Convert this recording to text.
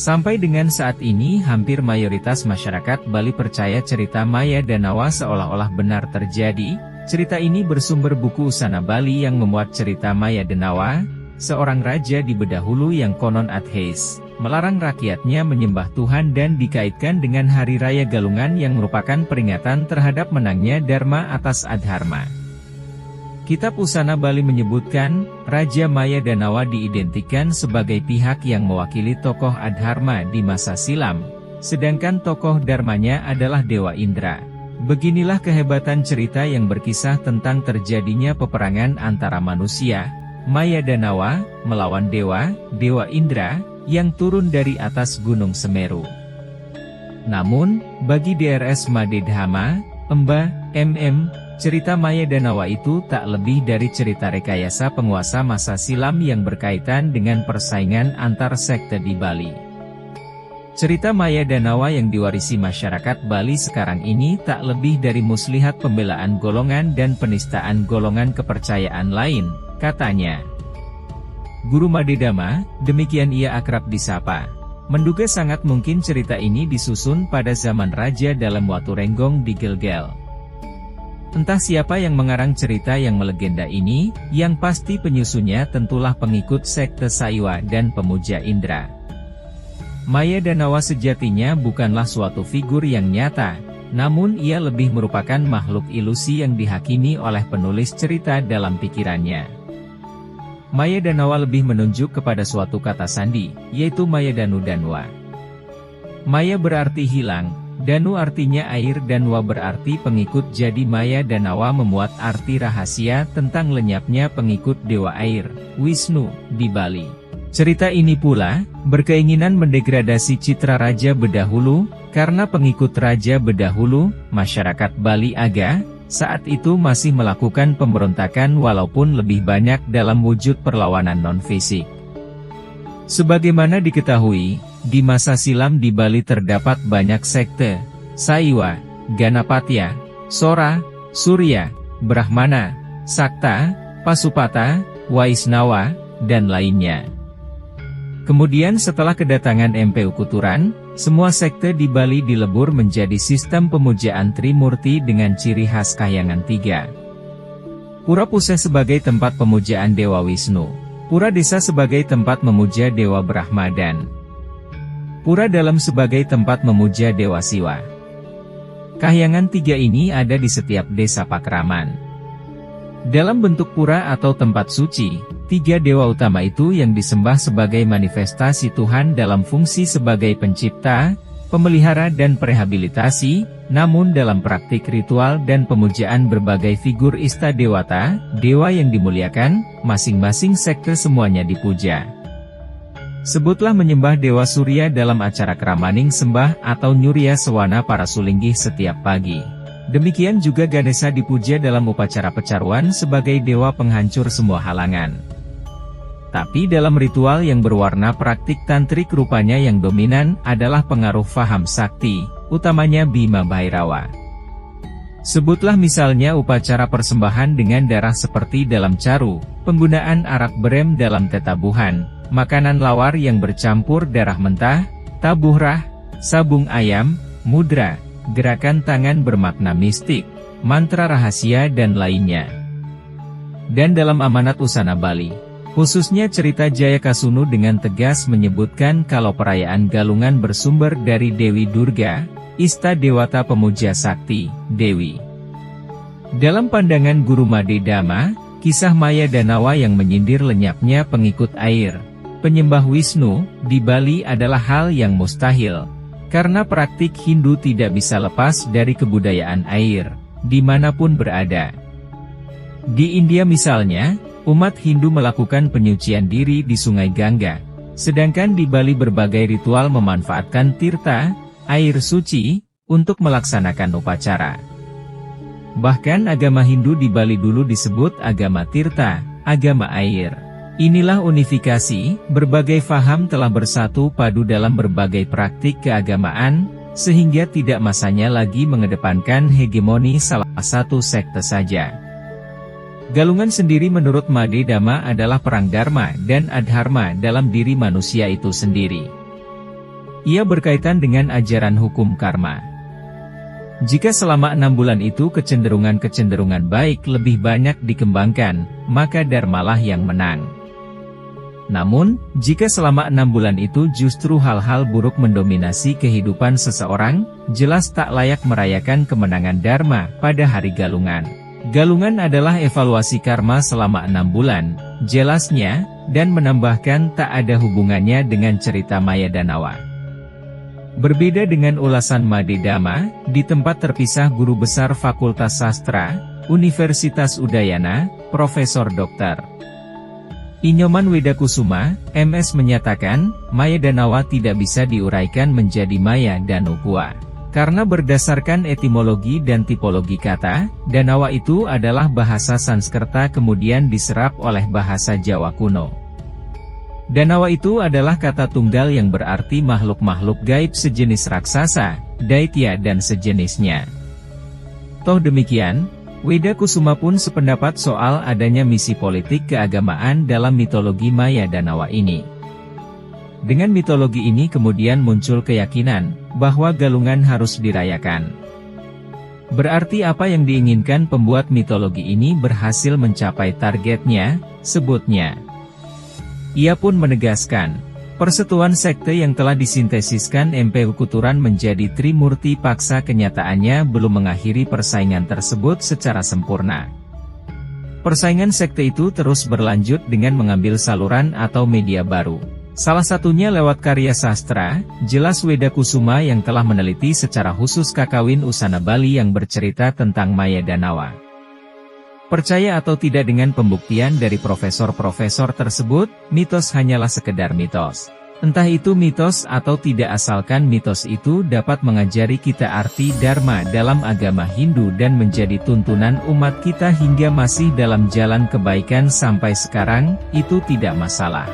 Sampai dengan saat ini hampir mayoritas masyarakat Bali percaya cerita Maya Danawa seolah-olah benar terjadi. Cerita ini bersumber buku Usana Bali yang memuat cerita Maya Danawa, seorang raja di Bedahulu yang konon ateis, melarang rakyatnya menyembah Tuhan dan dikaitkan dengan Hari Raya Galungan yang merupakan peringatan terhadap menangnya Dharma atas Adharma. Kitab Usana Bali menyebutkan, Raja Maya Danawa diidentikan sebagai pihak yang mewakili tokoh Adharma di masa silam, sedangkan tokoh Dharmanya adalah Dewa Indra. Beginilah kehebatan cerita yang berkisah tentang terjadinya peperangan antara manusia, Maya Danawa, melawan Dewa Indra, yang turun dari atas Gunung Semeru. Namun, bagi DRS Madedhama, cerita Maya Danawa itu tak lebih dari cerita rekayasa penguasa masa silam yang berkaitan dengan persaingan antar sekte di Bali. Cerita Maya Danawa yang diwarisi masyarakat Bali sekarang ini tak lebih dari muslihat pembelaan golongan dan penistaan golongan kepercayaan lain, katanya. Guru Madedhama, demikian ia akrab disapa, menduga sangat mungkin cerita ini disusun pada zaman Raja dalam Watu Renggong di Gilgel. Entah siapa yang mengarang cerita yang melegenda ini, yang pasti penyusunnya tentulah pengikut sekte Saiwa dan pemuja Indra. Maya Danawa sejatinya bukanlah suatu figur yang nyata, namun ia lebih merupakan makhluk ilusi yang dihakimi oleh penulis cerita dalam pikirannya. Maya Danawa lebih menunjuk kepada suatu kata sandi, yaitu Maya Danu Danwa. Maya berarti hilang, Danu artinya air dan Wa berarti pengikut, jadi Maya Danawa memuat arti rahasia tentang lenyapnya pengikut Dewa Air, Wisnu, di Bali. Cerita ini pula, berkeinginan mendegradasi citra Raja Bedahulu, karena pengikut Raja Bedahulu, masyarakat Bali Aga, saat itu masih melakukan pemberontakan walaupun lebih banyak dalam wujud perlawanan non-fisik. Sebagaimana diketahui, di masa silam di Bali terdapat banyak sekte, Saiwa, Ganapatya, Sora, Surya, Brahmana, Sakta, Pasupata, Waisnawa, dan lainnya. Kemudian setelah kedatangan MPU Kuturan, semua sekte di Bali dilebur menjadi sistem pemujaan Trimurti dengan ciri khas kahyangan tiga. Pura Puseh sebagai tempat pemujaan Dewa Wisnu, Pura Desa sebagai tempat memuja Dewa Brahma dan Pura Dalam sebagai tempat memuja Dewa Siwa. Kahyangan tiga ini ada di setiap desa pakraman. Dalam bentuk pura atau tempat suci, tiga dewa utama itu yang disembah sebagai manifestasi Tuhan dalam fungsi sebagai pencipta, pemelihara dan rehabilitasi, namun dalam praktik ritual dan pemujaan berbagai figur ista dewata, dewa yang dimuliakan, masing-masing sekte semuanya dipuja. Sebutlah menyembah Dewa Surya dalam acara Kramaning Sembah atau Nyurya Sewana para Sulinggih setiap pagi. Demikian juga Ganesha dipuja dalam upacara pecaruan sebagai dewa penghancur semua halangan. Tapi dalam ritual yang berwarna praktik tantrik rupanya yang dominan adalah pengaruh faham sakti, utamanya Bima Bhairawa. Sebutlah misalnya upacara persembahan dengan darah seperti dalam caru, penggunaan arak berem dalam tetabuhan, makanan lawar yang bercampur darah mentah, tabuhrah, sabung ayam, mudra, gerakan tangan bermakna mistik, mantra rahasia dan lainnya. Dan dalam amanat Usana Bali, khususnya cerita Jayakasunu dengan tegas menyebutkan kalau perayaan Galungan bersumber dari Dewi Durga, ista dewata pemuja sakti, Dewi. Dalam pandangan Guru Madedhama, kisah Maya Danawa yang menyindir lenyapnya pengikut air, penyembah Wisnu, di Bali adalah hal yang mustahil. Karena praktik Hindu tidak bisa lepas dari kebudayaan air, dimanapun berada. Di India misalnya, umat Hindu melakukan penyucian diri di Sungai Gangga, sedangkan di Bali berbagai ritual memanfaatkan tirta, air suci, untuk melaksanakan upacara. Bahkan agama Hindu di Bali dulu disebut agama tirta, agama air. Inilah unifikasi, berbagai faham telah bersatu padu dalam berbagai praktik keagamaan, sehingga tidak masanya lagi mengedepankan hegemoni salah satu sekte saja. Galungan sendiri menurut Madedhama adalah perang Dharma dan Adharma dalam diri manusia itu sendiri. Ia berkaitan dengan ajaran hukum karma. Jika selama 6 bulan itu kecenderungan-kecenderungan baik lebih banyak dikembangkan, maka dharmalah yang menang. Namun, jika selama 6 bulan itu justru hal-hal buruk mendominasi kehidupan seseorang, jelas tak layak merayakan kemenangan dharma pada hari Galungan. Galungan adalah evaluasi karma selama 6 bulan, jelasnya, dan menambahkan tak ada hubungannya dengan cerita Maya Danawa. Berbeda dengan ulasan Made Dhamma, di tempat terpisah Guru Besar Fakultas Sastra, Universitas Udayana, Profesor Dr. Inyoman Wedakusuma, MS menyatakan, Maya Danawa tidak bisa diuraikan menjadi Maya Danupua. Karena berdasarkan etimologi dan tipologi kata, Danawa itu adalah bahasa Sanskerta kemudian diserap oleh bahasa Jawa kuno. Danawa itu adalah kata tunggal yang berarti makhluk-makhluk gaib sejenis raksasa, daitya dan sejenisnya. Toh demikian, Wedakusuma pun sependapat soal adanya misi politik keagamaan dalam mitologi Maya Danawa ini. Dengan mitologi ini kemudian muncul keyakinan bahwa Galungan harus dirayakan. Berarti apa yang diinginkan pembuat mitologi ini berhasil mencapai targetnya, sebutnya. Ia pun menegaskan, persatuan sekte yang telah disintesiskan MPU Kuturan menjadi Trimurti Paksa kenyataannya belum mengakhiri persaingan tersebut secara sempurna. Persaingan sekte itu terus berlanjut dengan mengambil saluran atau media baru. Salah satunya lewat karya sastra, jelas Wedakusuma yang telah meneliti secara khusus Kakawin Usana Bali yang bercerita tentang Maya Danawa. Percaya atau tidak dengan pembuktian dari profesor-profesor tersebut, mitos hanyalah sekedar mitos. Entah itu mitos atau tidak, asalkan mitos itu dapat mengajari kita arti dharma dalam agama Hindu dan menjadi tuntunan umat kita hingga masih dalam jalan kebaikan sampai sekarang, itu tidak masalah.